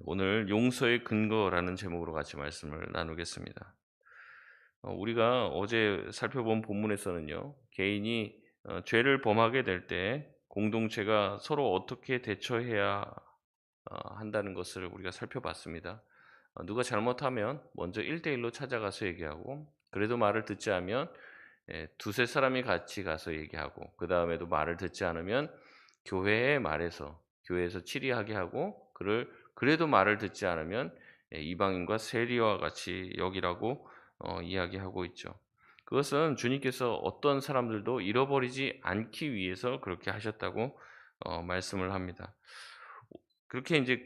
오늘 용서의 근거라는 제목으로 같이 말씀을 나누겠습니다. 우리가 어제 살펴본 본문에서는요, 개인이 죄를 범하게 될 때 공동체가 서로 어떻게 대처해야 한다는 것을 우리가 살펴봤습니다. 누가 잘못하면 먼저 1대1로 찾아가서 얘기하고, 그래도 말을 듣지 않으면 두세 사람이 같이 가서 얘기하고, 그 다음에도 말을 듣지 않으면 교회에 말해서 교회에서 치리하게 하고, 그를 그래도 말을 듣지 않으면 이방인과 세리와 같이 여기라고 이야기하고 있죠. 그것은 주님께서 어떤 사람들도 잃어버리지 않기 위해서 그렇게 하셨다고 말씀을 합니다. 그렇게 이제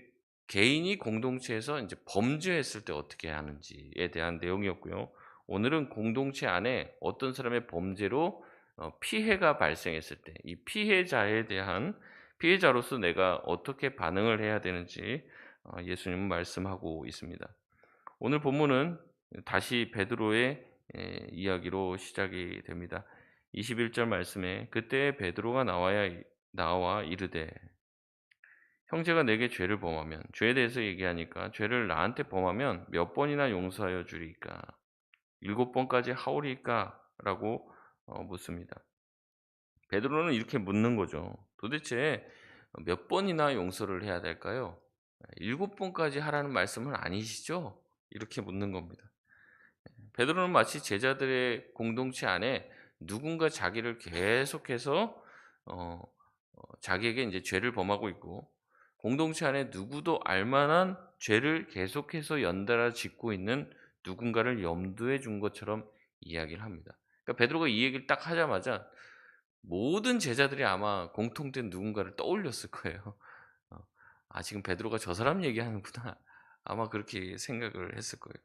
개인이 공동체에서 이제 범죄했을 때 어떻게 하는지에 대한 내용이었고요. 오늘은 공동체 안에 어떤 사람의 범죄로 피해가 발생했을 때 이 피해자에 대한 피해자로서 내가 어떻게 반응을 해야 되는지 예수님은 말씀하고 있습니다. 오늘 본문은 다시 베드로의 이야기로 시작이 됩니다. 21절 말씀에 그때 베드로가 나와 이르되 형제가 내게 죄를 범하면 죄에 대해서 얘기하니까 죄를 나한테 범하면 몇 번이나 용서하여 주리까? 일곱 번까지 하오리까? 라고 묻습니다. 베드로는 이렇게 묻는 거죠. 도대체 몇 번이나 용서를 해야 될까요? 일곱 번까지 하라는 말씀은 아니시죠? 이렇게 묻는 겁니다. 베드로는 마치 제자들의 공동체 안에 누군가 자기를 계속해서 어 자기에게 이제 죄를 범하고 있고 공동체 안에 누구도 알 만한 죄를 계속해서 연달아 짓고 있는 누군가를 염두에 준 것처럼 이야기를 합니다. 그러니까 베드로가 이 얘기를 딱 하자마자 모든 제자들이 아마 공통된 누군가를 떠올렸을 거예요. 어. '아 지금 베드로가 저 사람 얘기하는구나.' 아마 그렇게 생각을 했을 거예요.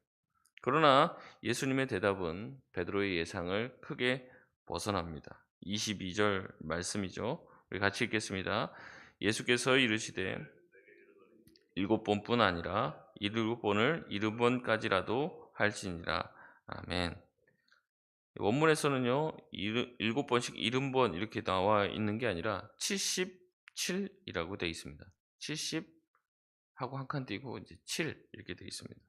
그러나 예수님의 대답은 베드로의 예상을 크게 벗어납니다. 22절 말씀이죠. 우리 같이 읽겠습니다. 예수께서 이르시되 일곱 번뿐 아니라 일곱 번을 일흔 번까지라도 할지니라. 아멘. 원문에서는요. 일곱 번씩 일흔 번 이렇게 나와 있는 게 아니라 77이라고 되어 있습니다. 70 하고 한 칸 띄고 이제 7 이렇게 되어 있습니다.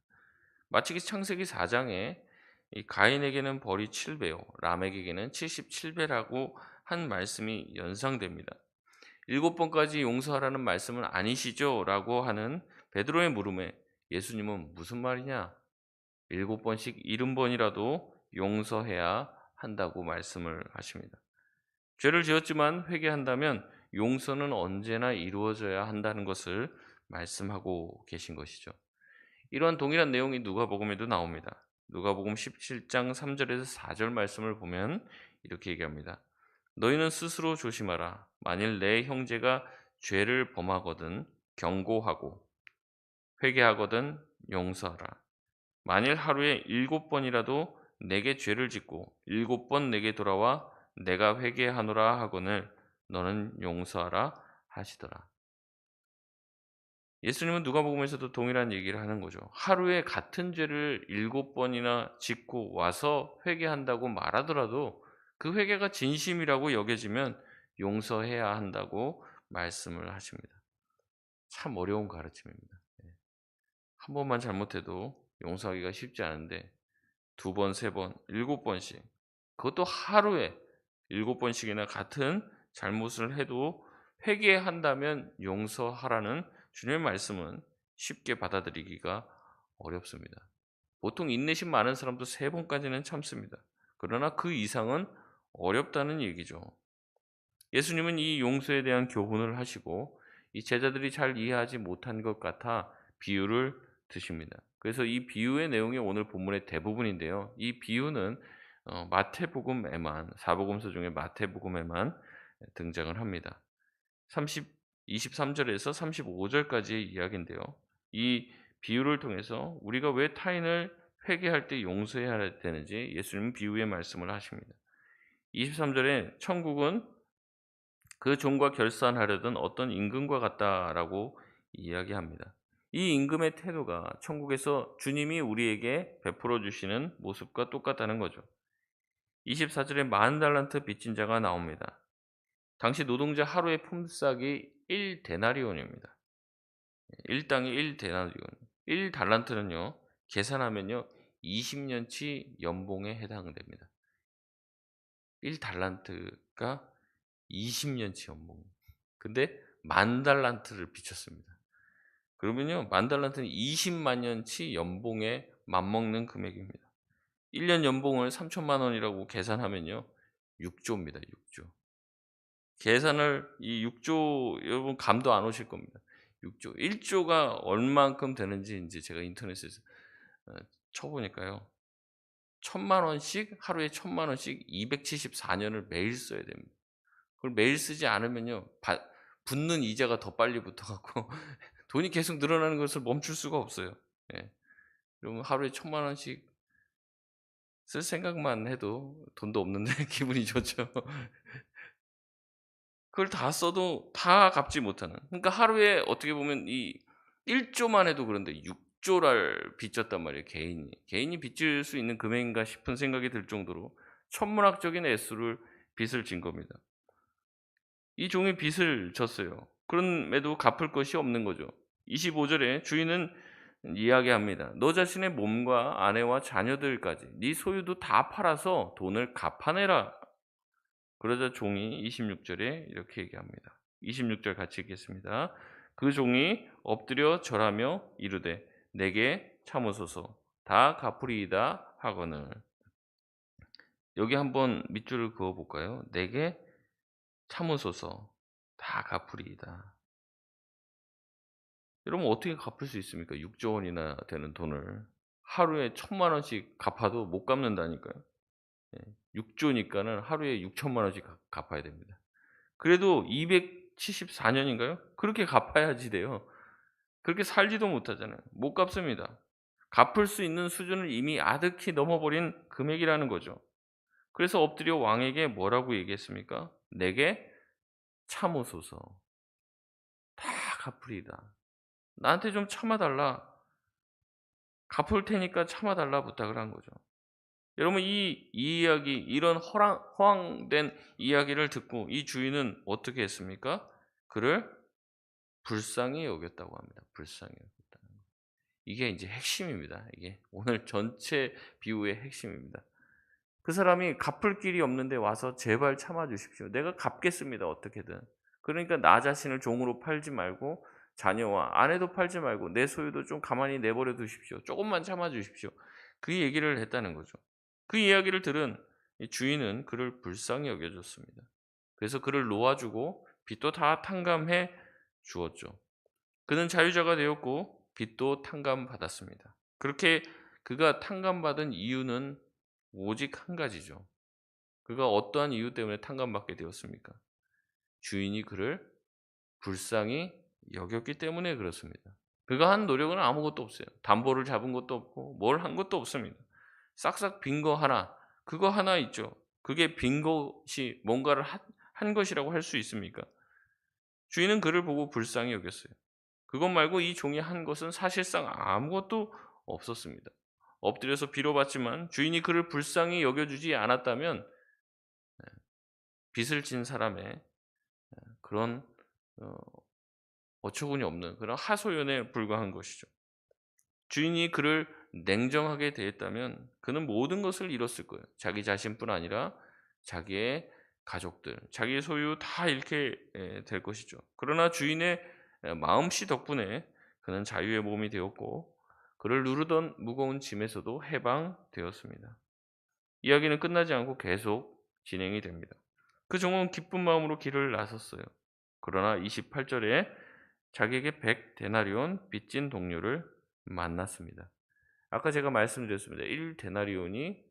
마치 창세기 4장에 이 가인에게는 벌이 7배요. 람에게는 77배라고 한 말씀이 연상됩니다. 일곱 번까지 용서하라는 말씀은 아니시죠? 라고 하는 베드로의 물음에 예수님은 무슨 말이냐? 일곱 번씩 일흔 번이라도 용서해야 한다고 말씀을 하십니다. 죄를 지었지만 회개한다면 용서는 언제나 이루어져야 한다는 것을 말씀하고 계신 것이죠. 이러한 동일한 내용이 누가복음에도 나옵니다. 누가복음 17장 3절에서 4절 말씀을 보면 이렇게 얘기합니다. 너희는 스스로 조심하라. 만일 내 형제가 죄를 범하거든 경고하고 회개하거든 용서하라. 만일 하루에 일곱 번이라도 내게 죄를 짓고 일곱 번 내게 돌아와 내가 회개하노라 하거늘 너는 용서하라 하시더라. 예수님은 누가복음에서도 동일한 얘기를 하는 거죠. 하루에 같은 죄를 일곱 번이나 짓고 와서 회개한다고 말하더라도 그 회개가 진심이라고 여겨지면 용서해야 한다고 말씀을 하십니다. 참 어려운 가르침입니다. 예. 한 번만 잘못해도 용서하기가 쉽지 않은데 두 번, 세 번, 일곱 번씩 그것도 하루에 일곱 번씩이나 같은 잘못을 해도 회개한다면 용서하라는 주님의 말씀은 쉽게 받아들이기가 어렵습니다. 보통 인내심 많은 사람도 세 번까지는 참습니다. 그러나 그 이상은 어렵다는 얘기죠. 예수님은 이 용서에 대한 교훈을 하시고 이 제자들이 잘 이해하지 못한 것 같아 비유를 드십니다. 그래서 이 비유의 내용이 오늘 본문의 대부분인데요. 이 비유는 마태복음에만 사복음서 중에 마태복음에만 등장을 합니다. 30 23절에서 35절까지의 이야기인데요. 이 비유를 통해서 우리가 왜 타인을 회개할 때 용서해야 되는지 예수님은 비유의 말씀을 하십니다. 23절에 천국은 그 종과 결산하려던 어떤 임금과 같다라고 이야기합니다. 이 임금의 태도가 천국에서 주님이 우리에게 베풀어 주시는 모습과 똑같다는 거죠. 24절에 만 달란트 빚진 자가 나옵니다. 당시 노동자 하루의 품삯이 1데나리온입니다. 일당이 1데나리온. 1달란트는요. 계산하면요. 20년치 연봉에 해당됩니다. 1달란트가 20년치 연봉. 근데 10,000달란트를 비췄습니다. 그러면요. 10,000달란트는 200,000 년치 연봉에 맞먹는 금액입니다. 1년 연봉을 3천만 원이라고 계산하면요. 6조입니다, 6조. 계산을 이 6조 여러분 감도 안 오실 겁니다. 6조. 1조가 얼만큼 되는지 인제 제가 인터넷에서 어 쳐 보니까요. 1,000만 원씩 하루에 1,000만 원씩 274 년을 매일 써야 됩니다. 그걸 매일 쓰지 않으면요. 붙는 이자가 더 빨리 붙어 갖고 돈이 계속 늘어나는 것을 멈출 수가 없어요. 예. 그러면 하루에 1,000만 원씩 쓸 생각만 해도 돈도 없는데 기분이 좋죠. 그걸 다 써도 다 갚지 못하는, 그러니까 하루에 어떻게 보면 이 1 조만 해도 그런데 6 조를 빚졌단 말이에요, 개인이. 개인이 빚질 수 있는 금액인가 싶은 생각이 들 정도로 천문학적인 액수를 빚을 진 겁니다. 이 종이 빚을 졌어요. 그럼에도 갚을 것이 없는 거죠. 25 절에 주인은 이야기합니다. "너 자신의 몸과 아내와 자녀들까지 네 소유도 다 팔아서 돈을 갚아내라." 그러자 종이 26 절에 이렇게 얘기합니다. 26절 같이 읽겠습니다. 그 종이 엎드려 절하며 이르되 "내게 참으소서 다 갚으리이다." 하거늘. 여기 한번 밑줄을 그어 볼까요? "내게 참으소서 다 갚으리이다." 여러분 어떻게 갚을 수 있습니까? 6조 원이나 되는 돈을 하루에 1,000만 원씩 갚아도 못 갚는다니까요. 예. 6 조니까는 하루에 6천만 원씩 갚아야 됩니다. 그래도 274 년인가요? 그렇게 갚아야지 돼요. 그렇게 살지도 못하잖아요. 못 갚습니다. 갚을 수 있는 수준을 이미 아득히 넘어버린 금액이라는 거죠. 그래서 엎드려 왕에게 뭐라고 얘기했습니까? "내게 참으소서. 다 갚으리이다. 나한테 좀 참아 달라. 갚을 테니까 참아 달라." 부탁을 한 거죠. 여러분 이 이야기, 이런 허황된 이야기를 듣고 이 주인은 어떻게 했습니까? 그를 불쌍히 여겼다고 합니다. 불쌍히 여겼다. 이게 인제 핵심입니다. 이게 오늘 전체 비유의 핵심입니다. 그 사람이 갚을 길이 없는데 와서 "제발 참아 주십시오. 내가 갚겠습니다, 어떻게든. 그러니까 나 자신을 종으로 팔지 말고 자녀와 아내도 팔지 말고 내 소유도 좀 가만히 내버려 두십시오. 쪼금만 참아 주십시오." 그 얘기를 했다는 거죠. 그 이야기를 들은 이 주인은 그를 불쌍히 여겨 줬습니다. 그래서 그를 놓아 주고 빚도 다 탕감해 주었죠. 그는 자유자가 되었고 빚도 탕감받았습니다. 그렇게 그가 탕감받은 이유는 오직 한 가지죠. 그가 어떠한 이유 때문에 탕감받게 되었습니까? 주인이 그를 불쌍히 여겼기 때문에 그렇습니다. 그가 한 노력은 아무것도 없어요. 담보를 잡은 것도 없고 뭘 한 것도 없습니다. 싹싹 빈 거 하나, 그거 하나 있죠. 그게 빈 것이 뭔가를 한 것이라고 할 수 있습니까? 주인은 그를 보고 불쌍히 여겼어요. 그것 말고 이 종이 한 것은 사실상 아무것도 없었습니다. 엎드려서 빌어봤지만 주인이 그를 불쌍히 여겨주지 않았다면 빚을 진 사람의 그런 어 어처구니 없는 그런 하소연에 불과한 것이죠. 주인이 그를 냉정하게 대했다면 그는 모든 것을 잃었을 거예요. 자기 자신뿐 아니라 자기의 가족들, 자기의 소유 다 잃게 될 것이죠. 그러나 주인의 마음씨 덕분에 그는 자유의 몸이 되었고 그를 누르던 무거운 짐에서도 해방되었습니다. 이야기는 끝나지 않고 계속 진행이 됩니다. 그 종은 기쁜 마음으로 길을 나섰어요. 그러나 28 절에 자기에게 100데나리온 빚진 동료를 만났습니다. 아까 제가 말씀드렸습니다. 1데나리온이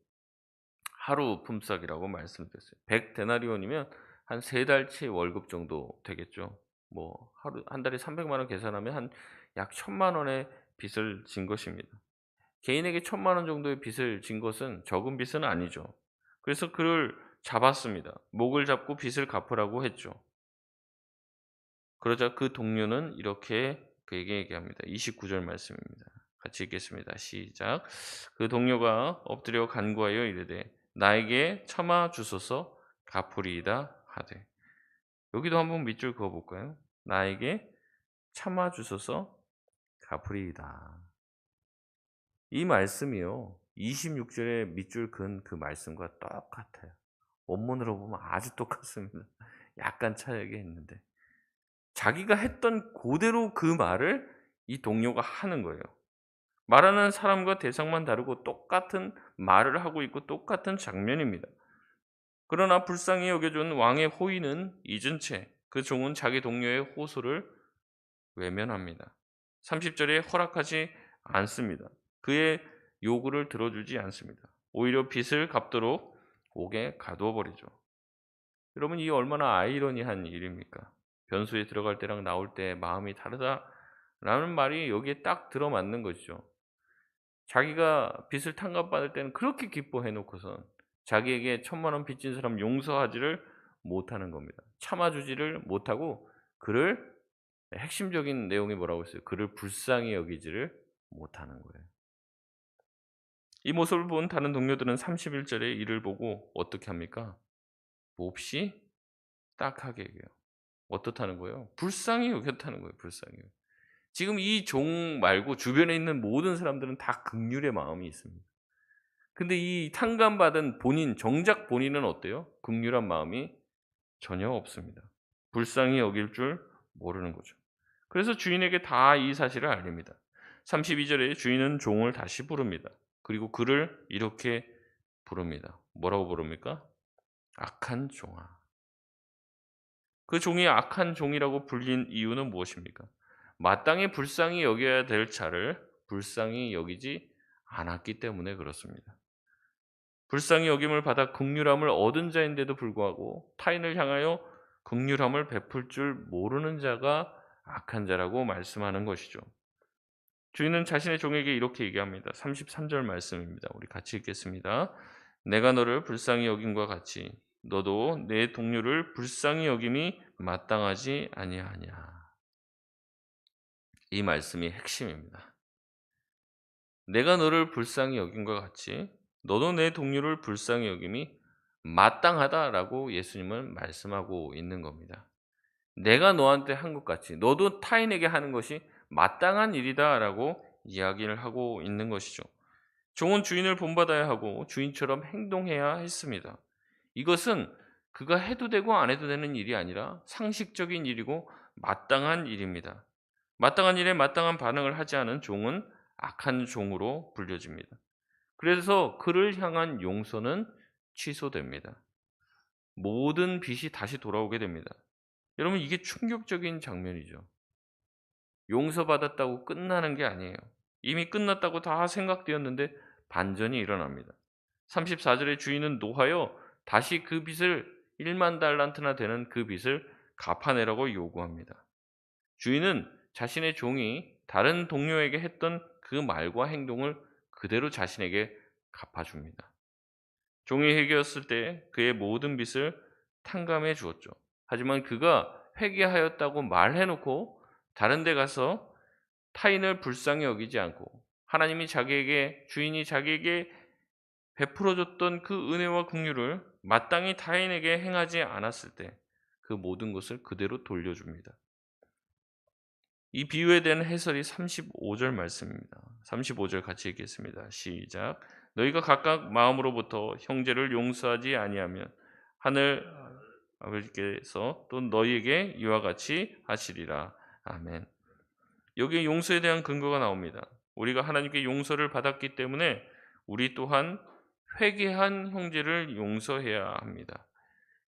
하루 품삯이라고 말씀드렸어요. 100데나리온이면 한 3달치 월급 정도 되겠죠. 뭐 하루 한 달에 300만 원 계산하면 한 약 1,000만 원의 빚을 진 것입니다. 개인에게 1,000만 원 정도의 빚을 진 것은 적은 빚은 아니죠. 그래서 그를 잡았습니다. 목을 잡고 빚을 갚으라고 했죠. 그러자 그 동료는 이렇게 그에게 얘기합니다. 29절 말씀입니다. 같이 읽겠습니다. 시작. 그 동료가 엎드려 간구하여 이르되 나에게 참아 주소서 갚으리이다 하되. 여기도 한번 밑줄 그어 볼까요? 나에게 참아 주소서 갚으리이다. 이 말씀이요. 26절에 밑줄 그은 그 말씀과 똑같아요. 원문으로 보면 아주 똑같습니다. 약간 차이가 있는데 자기가 했던 그대로 그 말을 이 동료가 하는 거예요. 말하는 사람과 대상만 다르고 똑같은 말을 하고 있고 똑같은 장면입니다. 그러나 불쌍히 여겨준 왕의 호의는 잊은 채 그 종은 자기 동료의 호소를 외면합니다. 30절에 허락하지 않습니다. 그의 요구를 들어주지 않습니다. 오히려 빚을 갚도록 옥에 가두어 버리죠. 여러분 이 얼마나 아이러니한 일입니까? 변수에 들어갈 때랑 나올 때 마음이 다르다라는 말이 여기에 딱 들어맞는 것이죠. 자기가 빚을 탕감받을 때는 그렇게 기뻐해 놓고선 자기에게 1,000,000원 빚진 사람 용서하지를 못하는 겁니다. 참아주지를 못하고 그를 핵심적인 내용이 뭐라고 했어요? 그를 불쌍히 여기지를 못하는 거예요. 이 모습을 본 다른 동료들은 31 절에 이를 보고 어떻게 합니까? 몹시 딱하게 여겨요. 어떻다는 거예요? 불쌍히 여겼다는 거예요, 불쌍히. 지금 이 종 말고 주변에 있는 모든 사람들은 다 긍휼의 마음이 있습니다. 근데 이 탕감받은 본인, 정작 본인은 어때요? 긍휼한 마음이 전혀 없습니다. 불쌍히 여길 줄 모르는 거죠. 그래서 주인에게 다 이 사실을 알립니다. 32 절에 주인은 종을 다시 부릅니다. 그리고 그를 이렇게 부릅니다. 뭐라고 부릅니까? 악한 종아. 그 종이 악한 종이라고 불린 이유는 무엇입니까? 마땅히 불쌍히 여겨야 될 자를 불쌍히 여기지 않았기 때문에 그렇습니다. 불쌍히 여김을 받아 긍휼함을 얻은 자인데도 불구하고 타인을 향하여 긍휼함을 베풀 줄 모르는 자가 악한 자라고 말씀하는 것이죠. 주인은 자신의 종에게 이렇게 얘기합니다. 33절 말씀입니다. 우리 같이 읽겠습니다. 내가 너를 불쌍히 여김과 같이 너도 내 동료를 불쌍히 여김이 마땅하지 아니하냐. 이 말씀이 핵심입니다. 내가 너를 불쌍히 여김과 같이 너도 내 동료를 불쌍히 여김이 마땅하다라고 예수님은 말씀하고 있는 겁니다. 내가 너한테 한 것 같이 너도 타인에게 하는 것이 마땅한 일이다라고 이야기를 하고 있는 것이죠. 종은 주인을 본받아야 하고 주인처럼 행동해야 했습니다. 이것은 그가 해도 되고 안 해도 되는 일이 아니라 상식적인 일이고 마땅한 일입니다. 마땅한 일에 마땅한 반응을 하지 않은 종은 악한 종으로 불려집니다. 그래서 그를 향한 용서는 취소됩니다. 모든 빚이 다시 돌아오게 됩니다. 여러분 이게 충격적인 장면이죠. 용서받았다고 끝나는 게 아니에요. 이미 끝났다고 다 생각되었는데 반전이 일어납니다. 34절에 주인은 노하여 다시 그 빚을 1만 달란트나 되는 그 빚을 갚아내라고 요구합니다. 주인은 자신의 종이 다른 동료에게 했던 그 말과 행동을 그대로 자신에게 갚아줍니다. 종이 회개했을 때 그의 모든 빚을 탕감해 주었죠. 하지만 그가 회개하였다고 말해 놓고 다른 데 가서 타인을 불쌍히 여기지 않고 하나님이 자기에게 주인이 자기에게 베풀어 줬던 그 은혜와 긍휼을 마땅히 타인에게 행하지 않았을 때 그 모든 것을 그대로 돌려줍니다. 이 비유에 대한 해설이 35절 말씀입니다. 35절 같이 읽겠습니다. 시작. 너희가 각각 마음으로부터 형제를 용서하지 아니하면 하늘 아버지께서 또 너희에게 이와 같이 하시리라. 아멘. 여기에 용서에 대한 근거가 나옵니다. 우리가 하나님께 용서를 받았기 때문에 우리 또한 회개한 형제를 용서해야 합니다.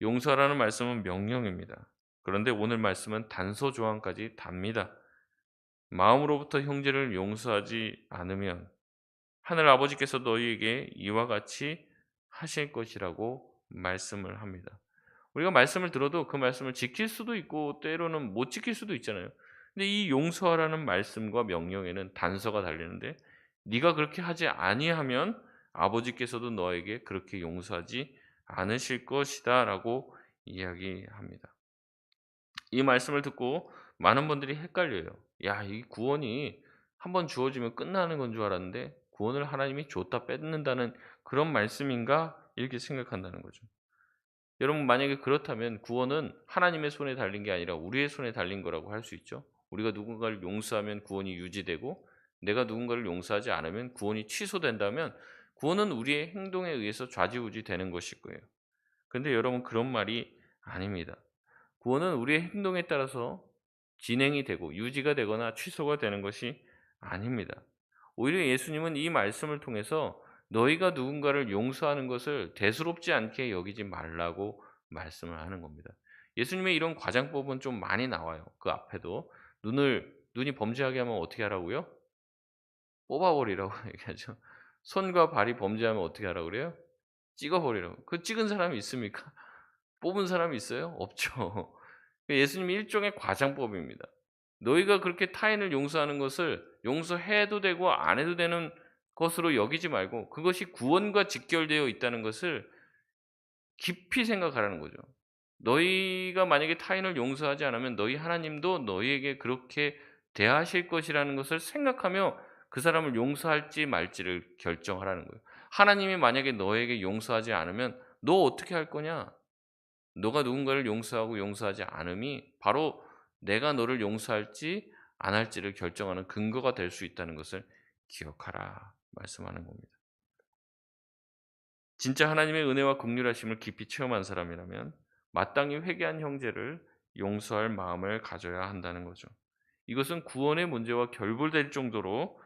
용서라는 말씀은 명령입니다. 그런데 오늘 말씀은 단서 조항까지 답니다. 마음으로부터 형제를 용서하지 않으면 하늘 아버지께서 너희에게 이와 같이 하실 것이라고 말씀을 합니다. 우리가 말씀을 들어도 그 말씀을 지킬 수도 있고 때로는 못 지킬 수도 있잖아요. 근데 이 용서하라는 말씀과 명령에는 단서가 달리는데 네가 그렇게 하지 아니하면 아버지께서도 너에게 그렇게 용서하지 않으실 것이다라고 이야기합니다. 이 말씀을 듣고 많은 분들이 헷갈려요. 야, 이 구원이 한번 주어지면 끝나는 건 줄 알았는데 구원을 하나님이 줬다 뺏는다는 그런 말씀인가? 이렇게 생각한다는 거죠. 여러분 만약에 그렇다면 구원은 하나님의 손에 달린 게 아니라 우리의 손에 달린 거라고 할 수 있죠. 우리가 누군가를 용서하면 구원이 유지되고 내가 누군가를 용서하지 않으면 구원이 취소된다면 구원은 우리의 행동에 의해서 좌지우지 되는 것일 거예요. 그런데 여러분 그런 말이 아닙니다. 구원은 우리의 행동에 따라서 진행이 되고 유지가 되거나 취소가 되는 것이 아닙니다. 오히려 예수님은 이 말씀을 통해서 너희가 누군가를 용서하는 것을 대수롭지 않게 여기지 말라고 말씀을 하는 겁니다. 예수님의 이런 과장법은 좀 많이 나와요. 그 앞에도 눈이 범죄하게 하면 어떻게 하라고요? 뽑아 버리라고 얘기하죠. 손과 발이 범죄하면 어떻게 하라고 그래요? 찍어 버리라고. 그 찍은 사람이 있습니까? 뽑은 사람이 있어요? 없죠. 예수님이 일종의 과장법입니다. 너희가 그렇게 타인을 용서하는 것을 용서해도 되고 안 해도 되는 것으로 여기지 말고 그것이 구원과 직결되어 있다는 것을 깊이 생각하라는 거죠. 너희가 만약에 타인을 용서하지 않으면 너희 하나님도 너희에게 그렇게 대하실 것이라는 것을 생각하며 그 사람을 용서할지 말지를 결정하라는 거예요. 하나님이 만약에 너에게 용서하지 않으면 너 어떻게 할 거냐? 너가 누군가를 용서하고 용서하지 않음이 바로 내가 너를 용서할지 안 할지를 결정하는 근거가 될 수 있다는 것을 기억하라 말씀하는 겁니다. 진짜 하나님의 은혜와 긍휼하심을 깊이 체험한 사람이라면 마땅히 회개한 형제를 용서할 마음을 가져야 한다는 거죠. 이것은 구원의 문제와 결부될 정도로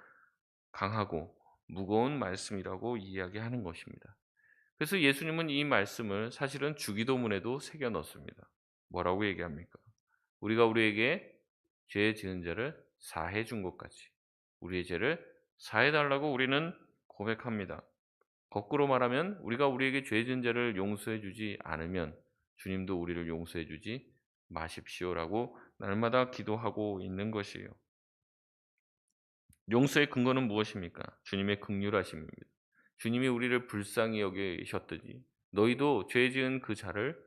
강하고 무거운 말씀이라고 이야기하는 것입니다. 그래서 예수님은 이 말씀을 사실은 주기도문에도 새겨 넣습니다. 뭐라고 얘기합니까? 우리가 우리에게 죄 지은 자를 사해 준 것까지 우리의 죄를 사해 달라고 우리는 고백합니다. 거꾸로 말하면 우리가 우리에게 죄 지은 자를 용서해 주지 않으면 주님도 우리를 용서해 주지 마십시오라고 날마다 기도하고 있는 것이에요. 용서의 근거는 무엇입니까? 주님의 긍휼하심입니다. 주님이 우리를 불쌍히 여기셨듯이 너희도 죄 지은 그 자를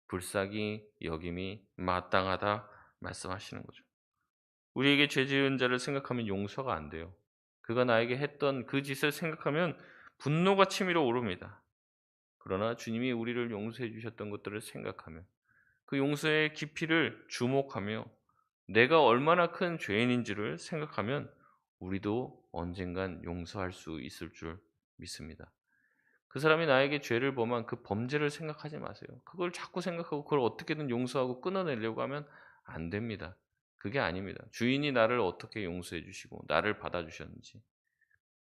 불쌍히 여김이 마땅하다 말씀하시는 거죠. 우리에게 죄 지은 자를 생각하면 용서가 안 돼요. 그가 나에게 했던 그 짓을 생각하면 분노가 치밀어 오릅니다. 그러나 주님이 우리를 용서해 주셨던 것들을 생각하면 그 용서의 깊이를 주목하며 내가 얼마나 큰 죄인인지를 생각하면 우리도 언젠간 용서할 수 있을 줄 믿습니다. 그 사람이 나에게 죄를 범한 그 범죄를 생각하지 마세요. 그걸 자꾸 생각하고 그걸 어떻게든 용서하고 끊어내려고 하면 안 됩니다. 그게 아닙니다. 주인이 나를 어떻게 용서해 주시고 나를 받아 주셨는지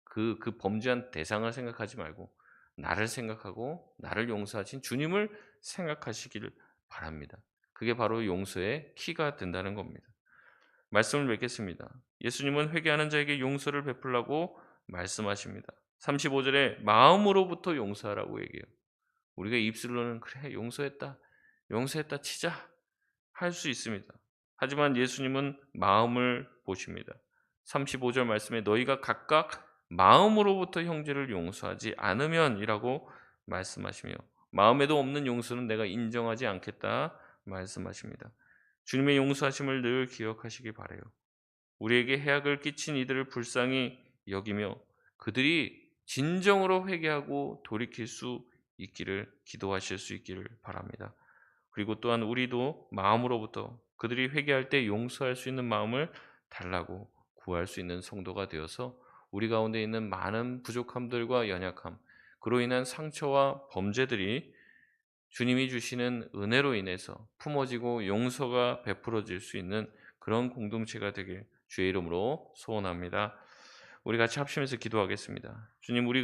그 범죄한 대상을 생각하지 말고 나를 생각하고 나를 용서하신 주님을 생각하시기를 바랍니다. 그게 바로 용서의 키가 된다는 겁니다. 말씀을 맺겠습니다. 예수님은 회개하는 자에게 용서를 베풀라고 말씀하십니다. 35절에 마음으로부터 용서하라고 얘기해요. 우리가 입술로는 그래 용서했다. 용서했다 치자 할 수 있습니다. 하지만 예수님은 마음을 보십니다. 35절 말씀에 너희가 각각 마음으로부터 형제를 용서하지 않으면이라고 말씀하시며 마음에도 없는 용서는 내가 인정하지 않겠다 말씀하십니다. 주님의 용서하심을 늘 기억하시기 바라요. 우리에게 해악을 끼친 이들을 불쌍히 여기며 그들이 진정으로 회개하고 돌이킬 수 있기를 기도하실 수 있기를 바랍니다. 그리고 또한 우리도 마음으로부터 그들이 회개할 때 용서할 수 있는 마음을 달라고 구할 수 있는 성도가 되어서 우리 가운데 있는 많은 부족함들과 연약함, 그로 인한 상처와 범죄들이 주님이 주시는 은혜로 인해서 품어지고 용서가 베풀어질 수 있는 그런 공동체가 되길 주의 이름으로 소원합니다. 우리 같이 합심해서 기도하겠습니다. 주님, 우리